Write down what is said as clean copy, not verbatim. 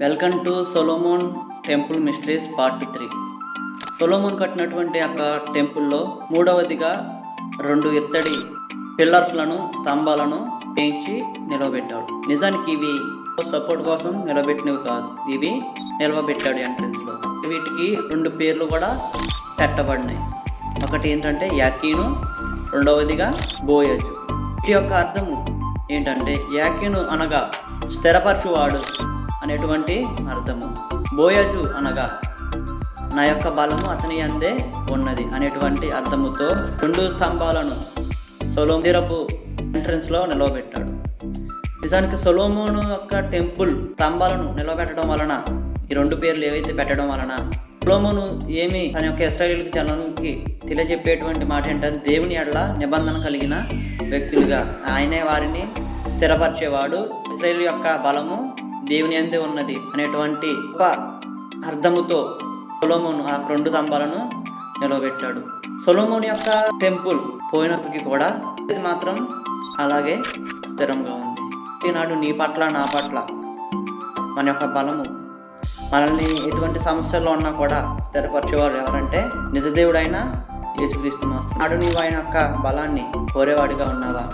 Welcome to Solomon temple mysteries part 3. Solomon కట్టినటువంటి యొక్క టెంపుల్లో మూడవదిగా 2 ఇత్తడి పిల్లర్స్లను స్తంభాలను వేయించి నిలవబెట్టాడు. నిజానికి ఇవి సపోర్ట్ కోసం నిలబెట్టినవి కాదు, ఇవి నిలవబెట్టాడు ఎంట్రన్స్లో. వీటికి 2 పేర్లు కూడా పెట్టబడినాయి. ఒకటి ఏంటంటే యాకీను, రెండవదిగా బోయజు. వీటి యొక్క అర్థము ఏంటంటే యాకీను అనగా స్థిరపరచువాడు అనేటువంటి అర్థము, బోయజు అనగా నా యొక్క బలము అతని అందే ఉన్నది అనేటువంటి అర్థముతో 2 స్తంభాలను సొలొమోను ఎంట్రన్స్లో నిలవబెట్టాడు. నిజానికి సొలొమోను యొక్క టెంపుల్ స్తంభాలను నిలవబెట్టడం వలన, ఈ 2 పేర్లు ఏవైతే పెట్టడం వలన సొలొమోను ఏమి తన యొక్క ఇశ్రాయేలు జనానికి తెలియజెప్పేటువంటి మాట ఏంటంటే దేవుని ఎడల నిబంధన కలిగిన వ్యక్తులుగా ఆయనే వారిని స్థిరపరిచేవాడు, ఇశ్రాయేలు యొక్క బలము దేవుని యందే ఉన్నది అనేటువంటి అర్థముతో సొలొమోను ఆ 2 స్తంభాలను నిలవబెట్టాడు. సొలొమోను యొక్క టెంపుల్ పోయినప్పటికీ కూడా ఇది మాత్రం అలాగే స్థిరంగా ఉంది. ఈనాడు నీ పట్ల నా పట్ల మన యొక్క బలము, మనల్ని ఎటువంటి సమస్యల్లో ఉన్నా కూడా స్థిరపరిచేవారు ఎవరంటే నిజదేవుడైన యేసుక్రీస్తు. నాడు నీవు ఆయన యొక్క బలాన్ని కోరేవాడిగా ఉన్నావా?